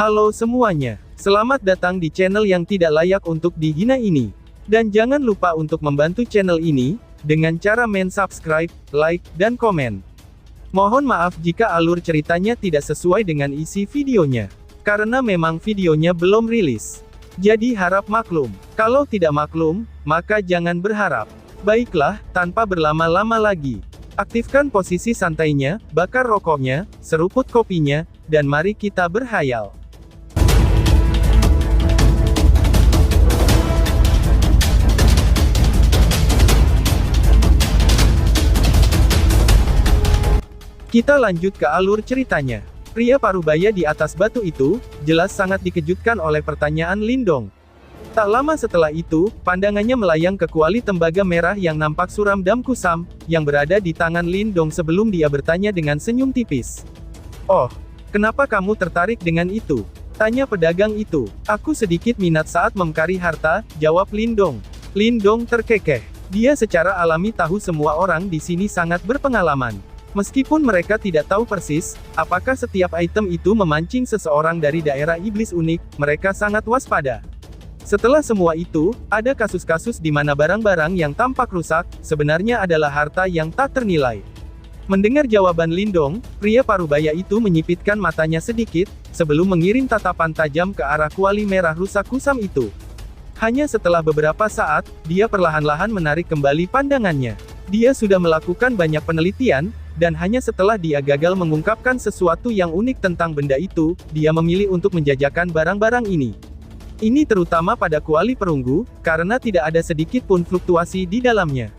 Halo semuanya, selamat datang di channel yang tidak layak untuk dihina ini. Dan jangan lupa untuk membantu channel ini, dengan cara subscribe, like, dan komen. Mohon maaf jika alur ceritanya tidak sesuai dengan isi videonya. Karena memang videonya belum rilis. Jadi harap maklum. Kalau tidak maklum, maka jangan berharap. Baiklah, tanpa berlama-lama lagi. Aktifkan posisi santainya, bakar rokoknya, seruput kopinya, dan mari kita berhayal. Kita lanjut ke alur ceritanya. Pria parubaya di atas batu itu, jelas sangat dikejutkan oleh pertanyaan Lindong. Tak lama setelah itu, pandangannya melayang ke kuali tembaga merah yang nampak suram dan kusam, yang berada di tangan Lindong sebelum dia bertanya dengan senyum tipis. "Oh, kenapa kamu tertarik dengan itu?" tanya pedagang itu. "Aku sedikit minat saat memkari harta," jawab Lindong. Lindong terkekeh. Dia secara alami tahu semua orang di sini sangat berpengalaman. Meskipun mereka tidak tahu persis, apakah setiap item itu memancing seseorang dari daerah iblis unik, mereka sangat waspada. Setelah semua itu, ada kasus-kasus di mana barang-barang yang tampak rusak, sebenarnya adalah harta yang tak ternilai. Mendengar jawaban Lindong, pria parubaya itu menyipitkan matanya sedikit, sebelum mengirim tatapan tajam ke arah kuali merah rusak kusam itu. Hanya setelah beberapa saat, dia perlahan-lahan menarik kembali pandangannya. Dia sudah melakukan banyak penelitian, dan hanya setelah dia gagal mengungkapkan sesuatu yang unik tentang benda itu, dia memilih untuk menjajakan barang-barang ini. Ini terutama pada kuali perunggu, karena tidak ada sedikit pun fluktuasi di dalamnya.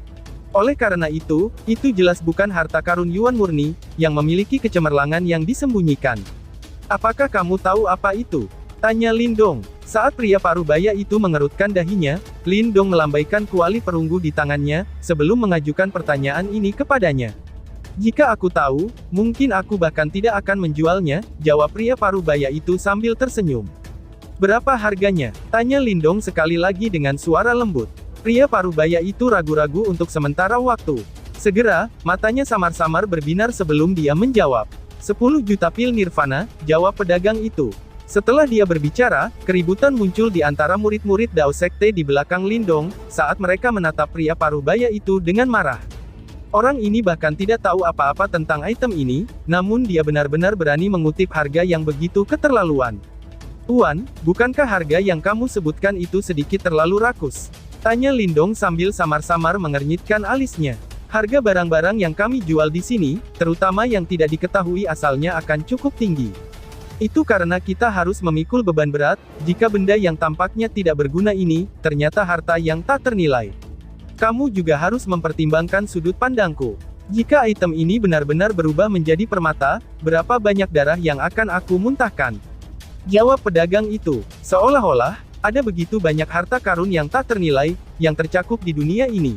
Oleh karena itu jelas bukan harta karun Yuan murni, yang memiliki kecemerlangan yang disembunyikan. "Apakah kamu tahu apa itu?" tanya Lindong. Saat pria parubaya itu mengerutkan dahinya, Lindong melambaikan kuali perunggu di tangannya, sebelum mengajukan pertanyaan ini kepadanya. "Jika aku tahu, mungkin aku bahkan tidak akan menjualnya," jawab pria parubaya itu sambil tersenyum. "Berapa harganya?" tanya Lindong sekali lagi dengan suara lembut. Pria parubaya itu ragu-ragu untuk sementara waktu. Segera, matanya samar-samar berbinar sebelum dia menjawab. 10 juta pil nirvana, jawab pedagang itu. Setelah dia berbicara, keributan muncul di antara murid-murid Dao Sekte di belakang Lindong, saat mereka menatap pria parubaya itu dengan marah. Orang ini bahkan tidak tahu apa-apa tentang item ini, namun dia benar-benar berani mengutip harga yang begitu keterlaluan. "Tuan, bukankah harga yang kamu sebutkan itu sedikit terlalu rakus?" tanya Lindong sambil samar-samar mengernyitkan alisnya. "Harga barang-barang yang kami jual di sini, terutama yang tidak diketahui asalnya akan cukup tinggi. Itu karena kita harus memikul beban berat, jika benda yang tampaknya tidak berguna ini, ternyata harta yang tak ternilai. Kamu juga harus mempertimbangkan sudut pandangku. Jika item ini benar-benar berubah menjadi permata, berapa banyak darah yang akan aku muntahkan?" jawab pedagang itu. "Seolah-olah, ada begitu banyak harta karun yang tak ternilai, yang tercakup di dunia ini,"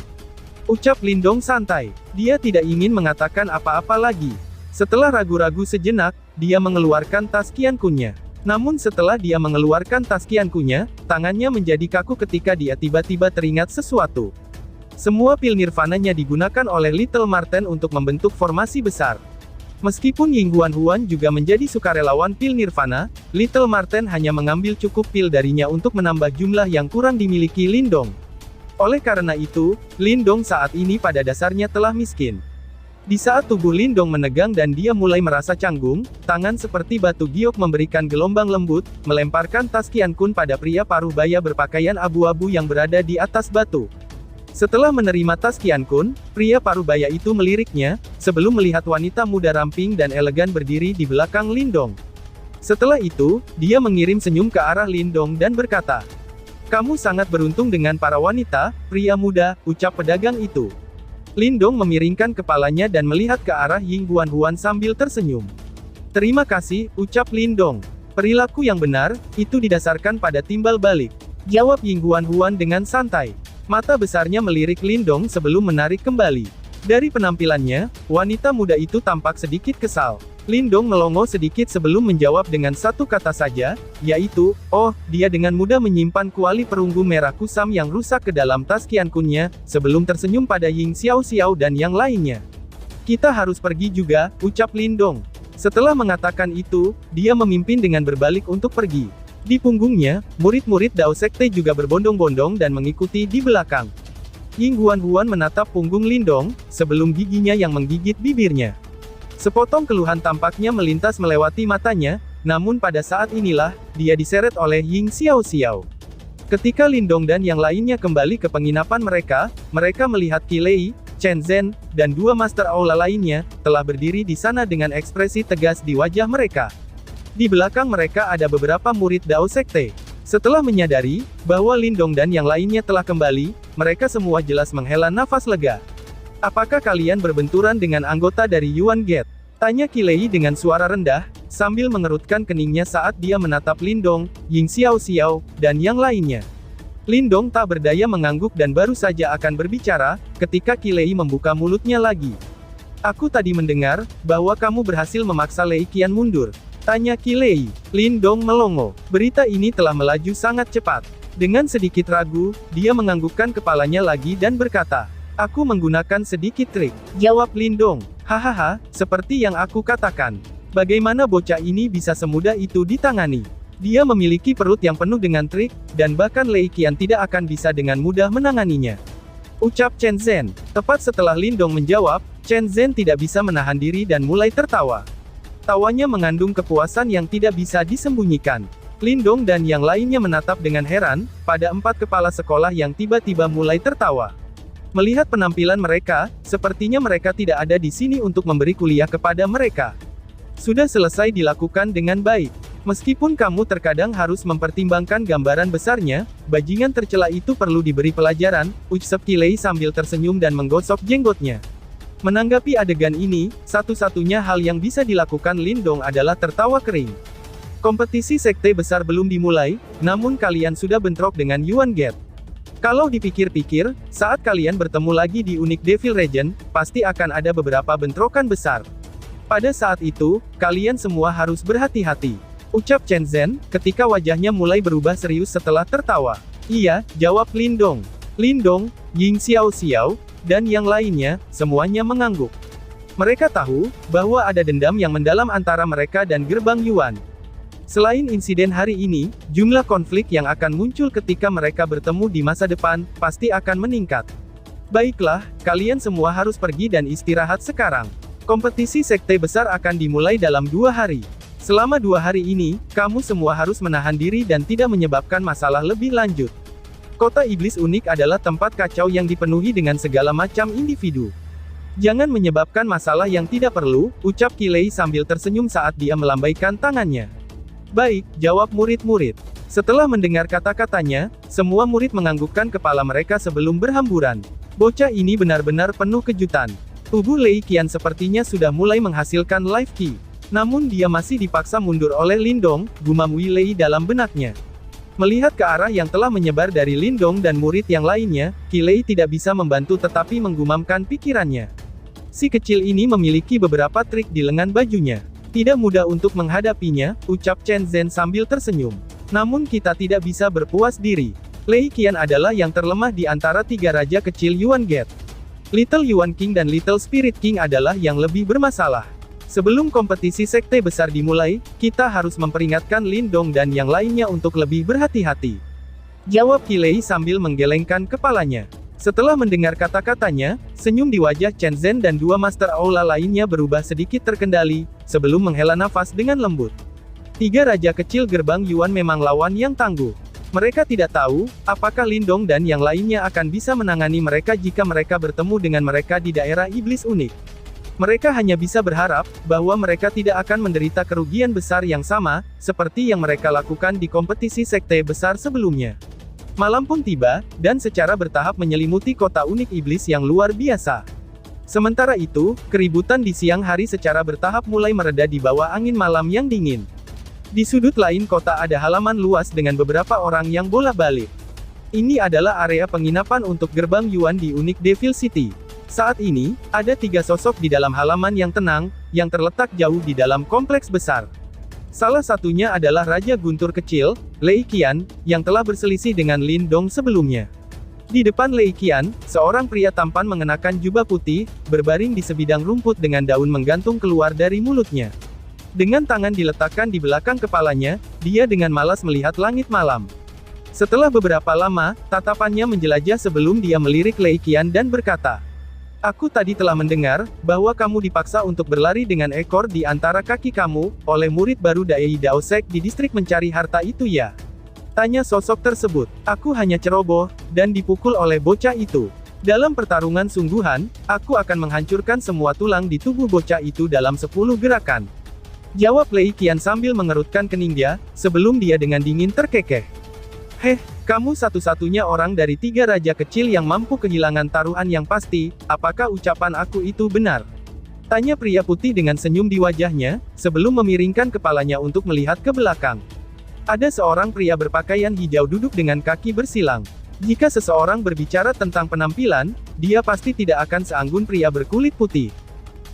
ucap Lindong santai. Dia tidak ingin mengatakan apa-apa lagi. Setelah ragu-ragu sejenak, dia mengeluarkan tas Qiankunnya. Namun setelah dia mengeluarkan tas Qiankunnya, tangannya menjadi kaku ketika dia tiba-tiba teringat sesuatu. Semua pil nirvananya digunakan oleh Little Marten untuk membentuk formasi besar. Meskipun Ying Huan juga menjadi sukarelawan pil nirvana, Little Marten hanya mengambil cukup pil darinya untuk menambah jumlah yang kurang dimiliki Lindong. Oleh karena itu, Lindong saat ini pada dasarnya telah miskin. Di saat tubuh Lindong menegang dan dia mulai merasa canggung, tangan seperti batu giok memberikan gelombang lembut, melemparkan tas Qiankun pada pria parubaya berpakaian abu-abu yang berada di atas batu. Setelah menerima tas Qiankun, pria parubaya itu meliriknya, sebelum melihat wanita muda ramping dan elegan berdiri di belakang Lindong. Setelah itu, dia mengirim senyum ke arah Lindong dan berkata, "Kamu sangat beruntung dengan para wanita, pria muda," ucap pedagang itu. Lindong memiringkan kepalanya dan melihat ke arah Ying Huan sambil tersenyum. "Terima kasih," ucap Lindong. "Perilaku yang benar, itu didasarkan pada timbal balik," jawab Ying Huan dengan santai. Mata besarnya melirik Lindong sebelum menarik kembali. Dari penampilannya, wanita muda itu tampak sedikit kesal. Lindong melongo sedikit sebelum menjawab dengan satu kata saja, yaitu, "Oh," dia dengan mudah menyimpan kuali perunggu merah kusam yang rusak ke dalam tas Qiankunnya, sebelum tersenyum pada Ying Xiao dan yang lainnya. "Kita harus pergi juga," ucap Lindong. Setelah mengatakan itu, dia memimpin dengan berbalik untuk pergi. Di punggungnya, murid-murid Dao Sekte juga berbondong-bondong dan mengikuti di belakang. Ying Huan-Huan menatap punggung Lindong, sebelum giginya yang menggigit bibirnya. Sepotong keluhan tampaknya melintas melewati matanya, namun pada saat inilah, dia diseret oleh Ying Xiao-Xiao. Ketika Lindong dan yang lainnya kembali ke penginapan mereka, mereka melihat Qi Lei, Chen Zhen, dan dua Master Aula lainnya, telah berdiri di sana dengan ekspresi tegas di wajah mereka. Di belakang mereka ada beberapa murid Dao Sekte. Setelah menyadari, bahwa Lindong dan yang lainnya telah kembali, mereka semua jelas menghela nafas lega. Apakah kalian berbenturan dengan anggota dari Yuan Gate? Tanya Qi Lei dengan suara rendah, sambil mengerutkan keningnya saat dia menatap Lindong, Ying Xiao-Xiao, dan yang lainnya. Lindong tak berdaya mengangguk dan baru saja akan berbicara, ketika Qi Lei membuka mulutnya lagi. Aku tadi mendengar, bahwa kamu berhasil memaksa Lei Qian mundur. Tanya Qi Lei. Lindong melongo. Berita ini telah melaju sangat cepat. Dengan sedikit ragu, dia menganggukkan kepalanya lagi dan berkata, aku menggunakan sedikit trik. Jawab Lindong. Hahaha, seperti yang aku katakan. Bagaimana bocah ini bisa semudah itu ditangani? Dia memiliki perut yang penuh dengan trik, dan bahkan Lei Qian tidak akan bisa dengan mudah menanganinya. Ucap Chen Zhen. Tepat setelah Lindong menjawab, Chen Zhen tidak bisa menahan diri dan mulai tertawa. Tawanya mengandung kepuasan yang tidak bisa disembunyikan. Lindong dan yang lainnya menatap dengan heran, pada empat kepala sekolah yang tiba-tiba mulai tertawa. Melihat penampilan mereka, sepertinya mereka tidak ada di sini untuk memberi kuliah kepada mereka. Sudah selesai dilakukan dengan baik. Meskipun kamu terkadang harus mempertimbangkan gambaran besarnya, bajingan tercela itu perlu diberi pelajaran, ucap Qi Lei sambil tersenyum dan menggosok jenggotnya. Menanggapi adegan ini, satu-satunya hal yang bisa dilakukan Lindong adalah tertawa kering. Kompetisi sekte besar belum dimulai, namun kalian sudah bentrok dengan Yuan Gate. Kalau dipikir-pikir, saat kalian bertemu lagi di Unique Devil Region, pasti akan ada beberapa bentrokan besar. Pada saat itu, kalian semua harus berhati-hati. Ucap Chen Zhen, ketika wajahnya mulai berubah serius setelah tertawa. Iya, jawab Lindong. Lindong, Ying Xiao-Xiao, dan yang lainnya, semuanya mengangguk. Mereka tahu, bahwa ada dendam yang mendalam antara mereka dan Gerbang Yuan. Selain insiden hari ini, jumlah konflik yang akan muncul ketika mereka bertemu di masa depan, pasti akan meningkat. Baiklah, kalian semua harus pergi dan istirahat sekarang. Kompetisi sekte besar akan dimulai dalam 2 hari. Selama 2 hari ini, kamu semua harus menahan diri dan tidak menyebabkan masalah lebih lanjut. Kota Iblis Unik adalah tempat kacau yang dipenuhi dengan segala macam individu. Jangan menyebabkan masalah yang tidak perlu, ucap Qi Lei sambil tersenyum saat dia melambaikan tangannya. Baik, jawab murid-murid. Setelah mendengar kata-katanya, semua murid menganggukkan kepala mereka sebelum berhamburan. Bocah ini benar-benar penuh kejutan. Tubuh Lei Qian sepertinya sudah mulai menghasilkan life ki. Namun dia masih dipaksa mundur oleh Lindong, gumam Wei Lei dalam benaknya. Melihat ke arah yang telah menyebar dari Lindong dan murid yang lainnya, Qi Lei tidak bisa membantu tetapi menggumamkan pikirannya. Si kecil ini memiliki beberapa trik di lengan bajunya. Tidak mudah untuk menghadapinya, ucap Chen Zhen sambil tersenyum. Namun kita tidak bisa berpuas diri. Lei Qian adalah yang terlemah di antara 3 raja kecil Yuan Gate. Little Yuan King dan Little Spirit King adalah yang lebih bermasalah. Sebelum kompetisi sekte besar dimulai, kita harus memperingatkan Lindong dan yang lainnya untuk lebih berhati-hati. Jawab Qi Lei sambil menggelengkan kepalanya. Setelah mendengar kata-katanya, senyum di wajah Chen Zhen dan 2 Master Aula lainnya berubah sedikit terkendali, sebelum menghela nafas dengan lembut. 3 raja kecil Gerbang Yuan memang lawan yang tangguh. Mereka tidak tahu, apakah Lindong dan yang lainnya akan bisa menangani mereka jika mereka bertemu dengan mereka di daerah Iblis Unik. Mereka hanya bisa berharap, bahwa mereka tidak akan menderita kerugian besar yang sama, seperti yang mereka lakukan di kompetisi sekte besar sebelumnya. Malam pun tiba, dan secara bertahap menyelimuti kota unik iblis yang luar biasa. Sementara itu, keributan di siang hari secara bertahap mulai mereda di bawah angin malam yang dingin. Di sudut lain kota ada halaman luas dengan beberapa orang yang bolak-balik. Ini adalah area penginapan untuk Gerbang Yuan di Unique Devil City. Saat ini, ada 3 sosok di dalam halaman yang tenang, yang terletak jauh di dalam kompleks besar. Salah satunya adalah Raja Guntur Kecil, Lei Qian, yang telah berselisih dengan Lindong sebelumnya. Di depan Lei Qian, seorang pria tampan mengenakan jubah putih, berbaring di sebidang rumput dengan daun menggantung keluar dari mulutnya. Dengan tangan diletakkan di belakang kepalanya, dia dengan malas melihat langit malam. Setelah beberapa lama, tatapannya menjelajah sebelum dia melirik Lei Qian dan berkata, "Aku tadi telah mendengar, bahwa kamu dipaksa untuk berlari dengan ekor di antara kaki kamu, oleh murid baru Dai Dao Sek di distrik mencari harta itu ya?" Tanya sosok tersebut. "Aku hanya ceroboh, dan dipukul oleh bocah itu. Dalam pertarungan sungguhan, aku akan menghancurkan semua tulang di tubuh bocah itu dalam 10 gerakan." Jawab Lei Qian sambil mengerutkan keningnya, sebelum dia dengan dingin terkekeh. "Heh, kamu satu-satunya orang dari 3 raja kecil yang mampu kehilangan taruhan yang pasti, apakah ucapan aku itu benar?" Tanya pria putih dengan senyum di wajahnya, sebelum memiringkan kepalanya untuk melihat ke belakang. Ada seorang pria berpakaian hijau duduk dengan kaki bersilang. Jika seseorang berbicara tentang penampilan, dia pasti tidak akan seanggun pria berkulit putih.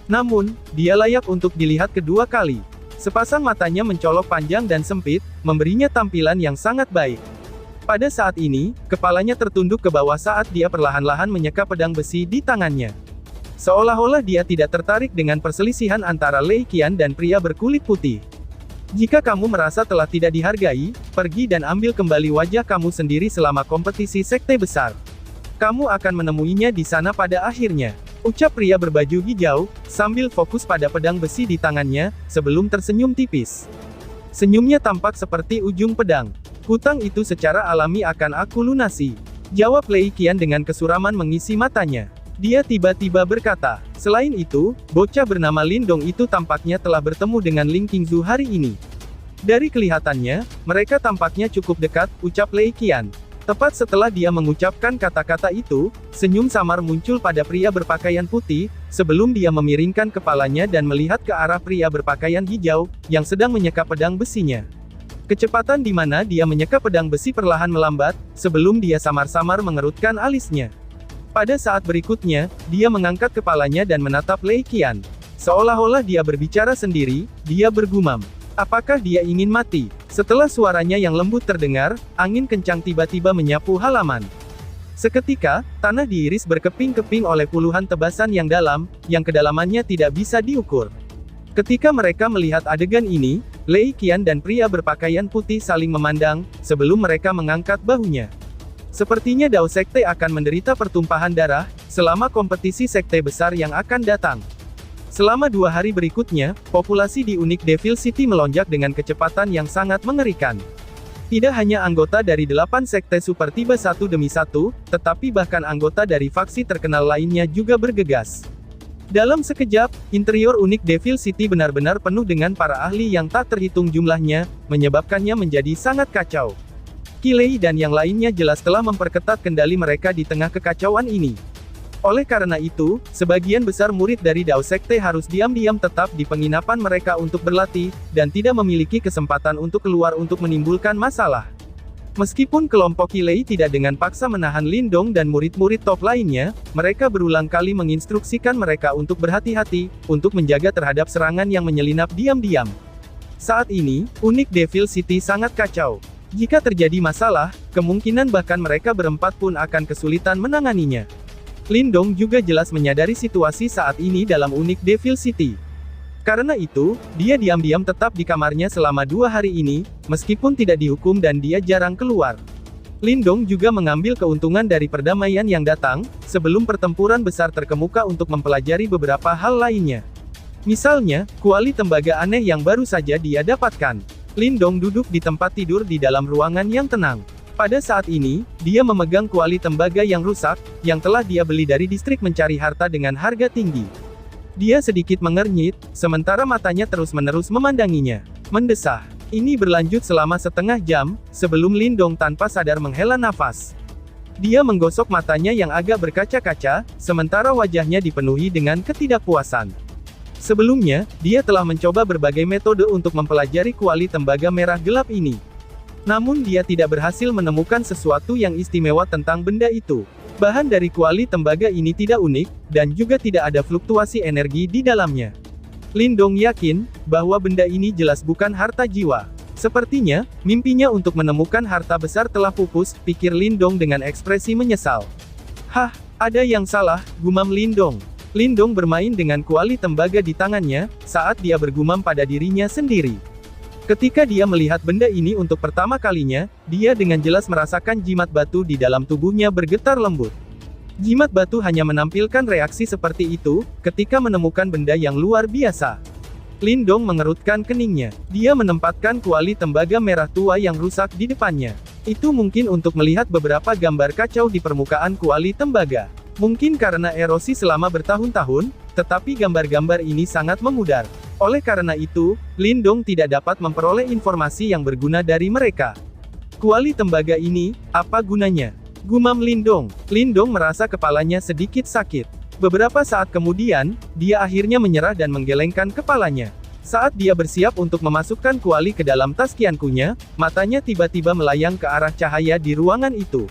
Namun, dia layak untuk dilihat kedua kali. Sepasang matanya mencolok panjang dan sempit, memberinya tampilan yang sangat baik. Pada saat ini, kepalanya tertunduk ke bawah saat dia perlahan-lahan menyeka pedang besi di tangannya. Seolah-olah dia tidak tertarik dengan perselisihan antara Lei Qian dan pria berkulit putih. "Jika kamu merasa telah tidak dihargai, pergi dan ambil kembali wajah kamu sendiri selama kompetisi sekte besar. Kamu akan menemuinya di sana pada akhirnya," ucap pria berbaju hijau, sambil fokus pada pedang besi di tangannya, sebelum tersenyum tipis. Senyumnya tampak seperti ujung pedang. "Hutang itu secara alami akan aku lunasi," jawab Lei Qian dengan kesuraman mengisi matanya. Dia tiba-tiba berkata, "Selain itu, bocah bernama Lindong itu tampaknya telah bertemu dengan Ling Qingzu hari ini. Dari kelihatannya, mereka tampaknya cukup dekat," ucap Lei Qian. Tepat setelah dia mengucapkan kata-kata itu, senyum samar muncul pada pria berpakaian putih, sebelum dia memiringkan kepalanya dan melihat ke arah pria berpakaian hijau, yang sedang menyeka pedang besinya. Kecepatan di mana dia menyeka pedang besi perlahan melambat, sebelum dia samar-samar mengerutkan alisnya. Pada saat berikutnya, dia mengangkat kepalanya dan menatap Lei Qian. Seolah-olah dia berbicara sendiri, dia bergumam, "Apakah dia ingin mati?" Setelah suaranya yang lembut terdengar, angin kencang tiba-tiba menyapu halaman. Seketika, tanah diiris berkeping-keping oleh puluhan tebasan yang dalam, yang kedalamannya tidak bisa diukur. Ketika mereka melihat adegan ini, Lei Qian dan pria berpakaian putih saling memandang, sebelum mereka mengangkat bahunya. Sepertinya Dao Sekte akan menderita pertumpahan darah, selama kompetisi sekte besar yang akan datang. Selama 2 hari berikutnya, populasi di Unik Devil City melonjak dengan kecepatan yang sangat mengerikan. Tidak hanya anggota dari 8 sekte super tiba satu demi satu, tetapi bahkan anggota dari faksi terkenal lainnya juga bergegas. Dalam sekejap, interior Unik Devil City benar-benar penuh dengan para ahli yang tak terhitung jumlahnya, menyebabkannya menjadi sangat kacau. Qilei dan yang lainnya jelas telah memperketat kendali mereka di tengah kekacauan ini. Oleh karena itu, sebagian besar murid dari Dao Sekte harus diam-diam tetap di penginapan mereka untuk berlatih, dan tidak memiliki kesempatan untuk keluar untuk menimbulkan masalah. Meskipun kelompok Qilei tidak dengan paksa menahan Lindong dan murid-murid top lainnya, mereka berulang kali menginstruksikan mereka untuk berhati-hati, untuk menjaga terhadap serangan yang menyelinap diam-diam. Saat ini, Unik Devil City sangat kacau. Jika terjadi masalah, kemungkinan bahkan mereka berempat pun akan kesulitan menanganinya. Lindong juga jelas menyadari situasi saat ini dalam Unik Devil City. Karena itu, dia diam-diam tetap di kamarnya selama 2 hari ini, meskipun tidak dihukum dan dia jarang keluar. Lindong juga mengambil keuntungan dari perdamaian yang datang, sebelum pertempuran besar terkemuka untuk mempelajari beberapa hal lainnya. Misalnya, kuali tembaga aneh yang baru saja dia dapatkan. Lindong duduk di tempat tidur di dalam ruangan yang tenang. Pada saat ini, dia memegang kuali tembaga yang rusak, yang telah dia beli dari distrik mencari harta dengan harga tinggi. Dia sedikit mengernyit, sementara matanya terus-menerus memandanginya. Mendesah. Ini berlanjut selama setengah jam, sebelum Lindong tanpa sadar menghela nafas. Dia menggosok matanya yang agak berkaca-kaca, sementara wajahnya dipenuhi dengan ketidakpuasan. Sebelumnya, dia telah mencoba berbagai metode untuk mempelajari kuali tembaga merah gelap ini. Namun dia tidak berhasil menemukan sesuatu yang istimewa tentang benda itu. Bahan dari kuali tembaga ini tidak unik, dan juga tidak ada fluktuasi energi di dalamnya. Lindong yakin, bahwa benda ini jelas bukan harta jiwa. Sepertinya, mimpinya untuk menemukan harta besar telah pupus, pikir Lindong dengan ekspresi menyesal. Hah, ada yang salah, gumam Lindong. Lindong bermain dengan kuali tembaga di tangannya, saat dia bergumam pada dirinya sendiri. Ketika dia melihat benda ini untuk pertama kalinya, dia dengan jelas merasakan jimat batu di dalam tubuhnya bergetar lembut. Jimat batu hanya menampilkan reaksi seperti itu, ketika menemukan benda yang luar biasa. Lindong mengerutkan keningnya. Dia menempatkan kuali tembaga merah tua yang rusak di depannya. Itu mungkin untuk melihat beberapa gambar kacau di permukaan kuali tembaga. Mungkin karena erosi selama bertahun-tahun, tetapi gambar-gambar ini sangat memudar. Oleh karena itu, Lindong tidak dapat memperoleh informasi yang berguna dari mereka. Kuali tembaga ini, apa gunanya? Gumam Lindong. Lindong merasa kepalanya sedikit sakit. Beberapa saat kemudian, dia akhirnya menyerah dan menggelengkan kepalanya. Saat dia bersiap untuk memasukkan kuali ke dalam tas kiankunya, matanya tiba-tiba melayang ke arah cahaya di ruangan itu.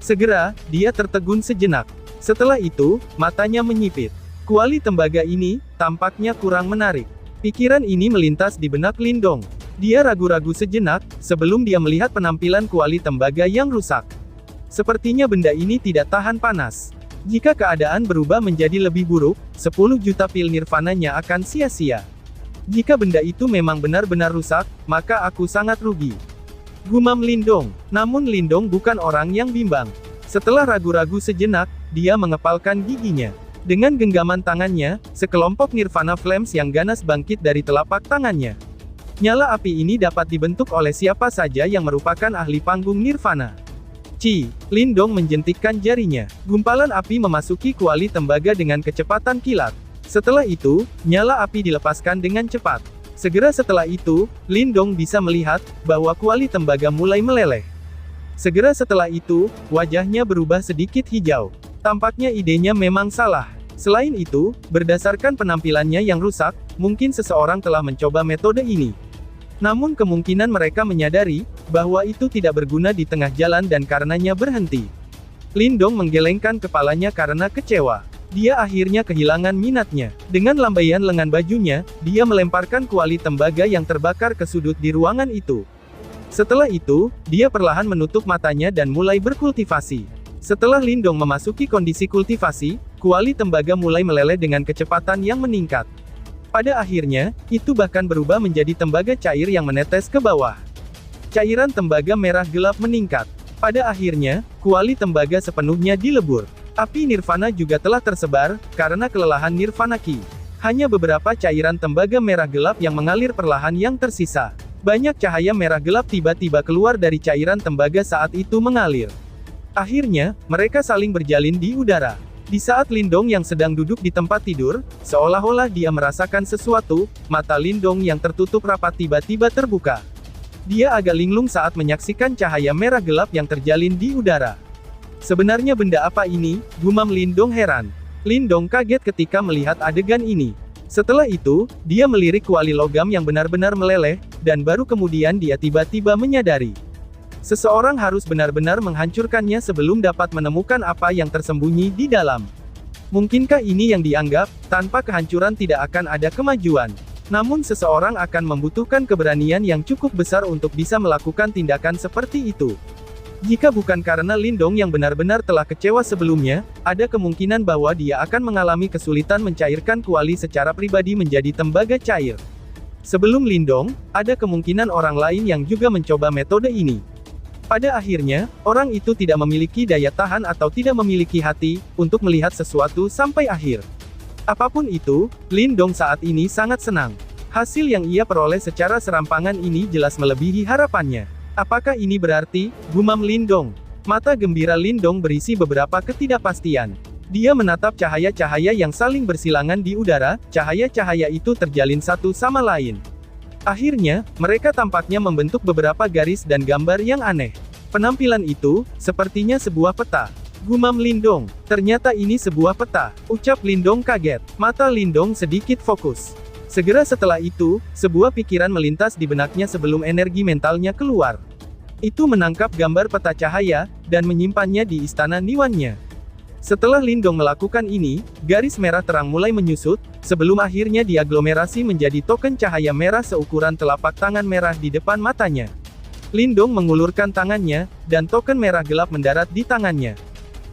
Segera, dia tertegun sejenak. Setelah itu, matanya menyipit. Kuali tembaga ini, tampaknya kurang menarik. Pikiran ini melintas di benak Lindong. Dia ragu-ragu sejenak, sebelum dia melihat penampilan kuali tembaga yang rusak. Sepertinya benda ini tidak tahan panas. Jika keadaan berubah menjadi lebih buruk, 10 juta pil nirvananya akan sia-sia. Jika benda itu memang benar-benar rusak, maka aku sangat rugi. Gumam Lindong. Namun Lindong bukan orang yang bimbang. Setelah ragu-ragu sejenak, dia mengepalkan giginya. Dengan genggaman tangannya, sekelompok Nirvana Flames yang ganas bangkit dari telapak tangannya. Nyala api ini dapat dibentuk oleh siapa saja yang merupakan ahli panggung Nirvana. Lindong menjentikkan jarinya. Gumpalan api memasuki kuali tembaga dengan kecepatan kilat. Setelah itu, nyala api dilepaskan dengan cepat. Segera setelah itu, Lindong bisa melihat bahwa kuali tembaga mulai meleleh. Segera setelah itu, wajahnya berubah sedikit hijau. Tampaknya idenya memang salah. Selain itu, berdasarkan penampilannya yang rusak, mungkin seseorang telah mencoba metode ini. Namun kemungkinan mereka menyadari bahwa itu tidak berguna di tengah jalan dan karenanya berhenti. Lindong menggelengkan kepalanya karena kecewa. Dia akhirnya kehilangan minatnya. Dengan lambaian lengan bajunya, dia melemparkan kuali tembaga yang terbakar ke sudut di ruangan itu. Setelah itu, dia perlahan menutup matanya dan mulai berkultivasi. Setelah Lindong memasuki kondisi kultivasi, kuali tembaga mulai meleleh dengan kecepatan yang meningkat. Pada akhirnya, itu bahkan berubah menjadi tembaga cair yang menetes ke bawah. Cairan tembaga merah gelap meningkat. Pada akhirnya, kuali tembaga sepenuhnya dilebur. Api Nirvana juga telah tersebar, karena kelelahan Nirvana Ki. Hanya beberapa cairan tembaga merah gelap yang mengalir perlahan yang tersisa. Banyak cahaya merah gelap tiba-tiba keluar dari cairan tembaga saat itu mengalir. Akhirnya, mereka saling berjalin di udara. Di saat Lindong yang sedang duduk di tempat tidur, seolah-olah dia merasakan sesuatu, mata Lindong yang tertutup rapat tiba-tiba terbuka. Dia agak linglung saat menyaksikan cahaya merah gelap yang terjalin di udara. Sebenarnya benda apa ini? Gumam Lindong heran. Lindong kaget ketika melihat adegan ini. Setelah itu, dia melirik kuali logam yang benar-benar meleleh, dan baru kemudian dia tiba-tiba menyadari. Seseorang harus benar-benar menghancurkannya sebelum dapat menemukan apa yang tersembunyi di dalam. Mungkinkah ini yang dianggap, tanpa kehancuran tidak akan ada kemajuan? Namun seseorang akan membutuhkan keberanian yang cukup besar untuk bisa melakukan tindakan seperti itu. Jika bukan karena Lindong yang benar-benar telah kecewa sebelumnya, ada kemungkinan bahwa dia akan mengalami kesulitan mencairkan kuali secara pribadi menjadi tembaga cair. Sebelum Lindong, ada kemungkinan orang lain yang juga mencoba metode ini. Pada akhirnya, orang itu tidak memiliki daya tahan atau tidak memiliki hati untuk melihat sesuatu sampai akhir. Apapun itu, Lindong saat ini sangat senang. Hasil yang ia peroleh secara serampangan ini jelas melebihi harapannya. Apakah ini berarti, gumam Lindong? Mata gembira Lindong berisi beberapa ketidakpastian. Dia menatap cahaya-cahaya yang saling bersilangan di udara, cahaya-cahaya itu terjalin satu sama lain. Akhirnya, mereka tampaknya membentuk beberapa garis dan gambar yang aneh. Penampilan itu, sepertinya sebuah peta. Gumam Lindong, ternyata ini sebuah peta, ucap Lindong kaget. Mata Lindong sedikit fokus. Segera setelah itu, sebuah pikiran melintas di benaknya sebelum energi mentalnya keluar. Itu menangkap gambar peta cahaya, dan menyimpannya di istana Niwannya. Setelah Lindong melakukan ini, garis merah terang mulai menyusut, sebelum akhirnya diaglomerasi menjadi token cahaya merah seukuran telapak tangan merah di depan matanya. Lindong mengulurkan tangannya, dan token merah gelap mendarat di tangannya.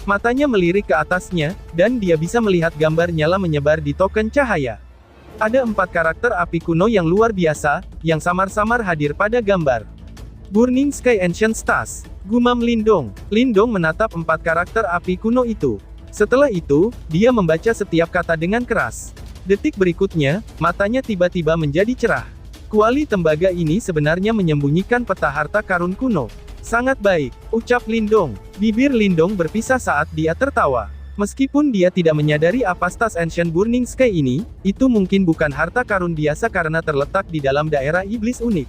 Matanya melirik ke atasnya, dan dia bisa melihat gambar nyala menyebar di token cahaya. Ada 4 karakter api kuno yang luar biasa, yang samar-samar hadir pada gambar. Burning Sky Ancient Stars. Gumam Lindong. Lindong menatap 4 karakter api kuno itu. Setelah itu, dia membaca setiap kata dengan keras. Detik berikutnya, matanya tiba-tiba menjadi cerah. Kuali tembaga ini sebenarnya menyembunyikan peta harta karun kuno. Sangat baik, ucap Lindong. Bibir Lindong berpisah saat dia tertawa. Meskipun dia tidak menyadari apa stas Ancient Burning Sky ini, itu mungkin bukan harta karun biasa karena terletak di dalam daerah iblis unik.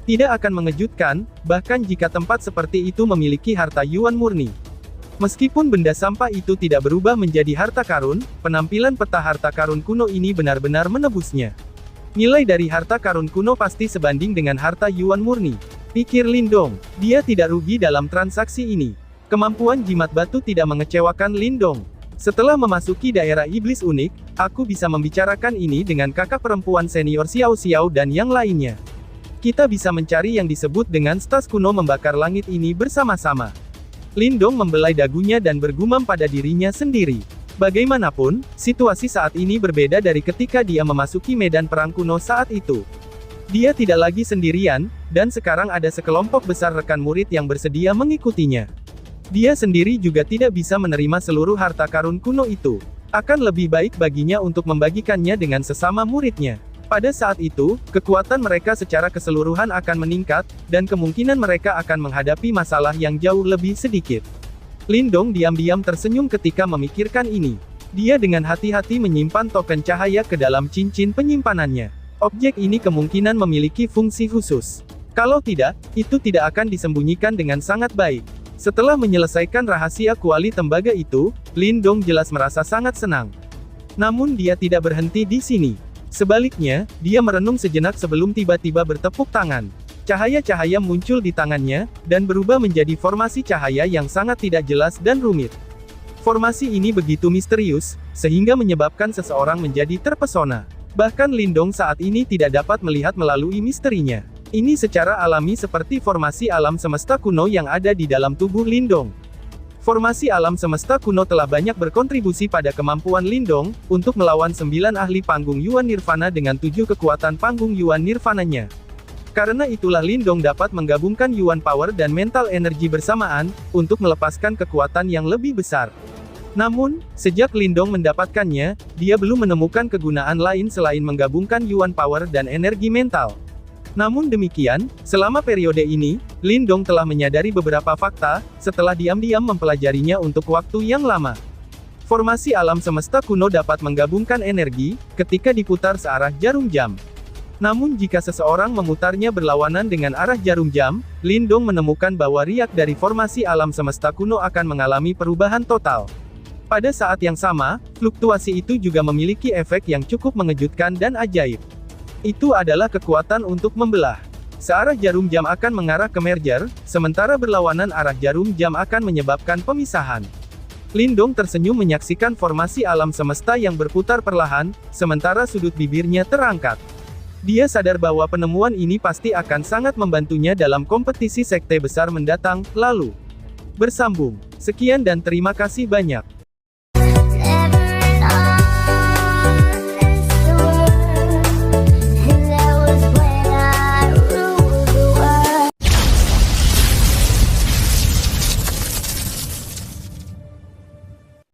Tidak akan mengejutkan, bahkan jika tempat seperti itu memiliki harta Yuan murni. Meskipun benda sampah itu tidak berubah menjadi harta karun, penampilan peta harta karun kuno ini benar-benar menebusnya. Nilai dari harta karun kuno pasti sebanding dengan harta Yuan murni. Pikir Lindong, dia tidak rugi dalam transaksi ini. Kemampuan jimat batu tidak mengecewakan Lindong. Setelah memasuki daerah iblis unik, aku bisa membicarakan ini dengan kakak perempuan senior Xiao Xiao dan yang lainnya. Kita bisa mencari yang disebut dengan stas kuno membakar langit ini bersama-sama. Lindong membelai dagunya dan bergumam pada dirinya sendiri. Bagaimanapun, situasi saat ini berbeda dari ketika dia memasuki medan perang kuno saat itu. Dia tidak lagi sendirian, dan sekarang ada sekelompok besar rekan murid yang bersedia mengikutinya. Dia sendiri juga tidak bisa menerima seluruh harta karun kuno itu. Akan lebih baik baginya untuk membagikannya dengan sesama muridnya. Pada saat itu, kekuatan mereka secara keseluruhan akan meningkat, dan kemungkinan mereka akan menghadapi masalah yang jauh lebih sedikit. Lindong diam-diam tersenyum ketika memikirkan ini. Dia dengan hati-hati menyimpan token cahaya ke dalam cincin penyimpanannya. Objek ini kemungkinan memiliki fungsi khusus. Kalau tidak, itu tidak akan disembunyikan dengan sangat baik. Setelah menyelesaikan rahasia kuali tembaga itu, Lindong jelas merasa sangat senang. Namun dia tidak berhenti di sini. Sebaliknya, dia merenung sejenak sebelum tiba-tiba bertepuk tangan. Cahaya-cahaya muncul di tangannya, dan berubah menjadi formasi cahaya yang sangat tidak jelas dan rumit. Formasi ini begitu misterius, sehingga menyebabkan seseorang menjadi terpesona. Bahkan Lindong saat ini tidak dapat melihat melalui misterinya. Ini secara alami seperti formasi alam semesta kuno yang ada di dalam tubuh Lindong. Formasi alam semesta kuno telah banyak berkontribusi pada kemampuan Lindong, untuk melawan 9 ahli panggung Yuan Nirvana dengan 7 kekuatan panggung Yuan Nirvananya. Karena itulah Lindong dapat menggabungkan Yuan Power dan Mental Energi bersamaan, untuk melepaskan kekuatan yang lebih besar. Namun, sejak Lindong mendapatkannya, dia belum menemukan kegunaan lain selain menggabungkan Yuan Power dan energi mental. Namun demikian, selama periode ini, Lindong telah menyadari beberapa fakta, setelah diam-diam mempelajarinya untuk waktu yang lama. Formasi alam semesta kuno dapat menggabungkan energi, ketika diputar searah jarum jam. Namun jika seseorang memutarnya berlawanan dengan arah jarum jam, Lindong menemukan bahwa riak dari formasi alam semesta kuno akan mengalami perubahan total. Pada saat yang sama, fluktuasi itu juga memiliki efek yang cukup mengejutkan dan ajaib. Itu adalah kekuatan untuk membelah. Searah jarum jam akan mengarah ke merger, sementara berlawanan arah jarum jam akan menyebabkan pemisahan. Lindong tersenyum menyaksikan formasi alam semesta yang berputar perlahan, sementara sudut bibirnya terangkat. Dia sadar bahwa penemuan ini pasti akan sangat membantunya dalam kompetisi sekte besar mendatang, lalu. Bersambung. Sekian dan terima kasih banyak.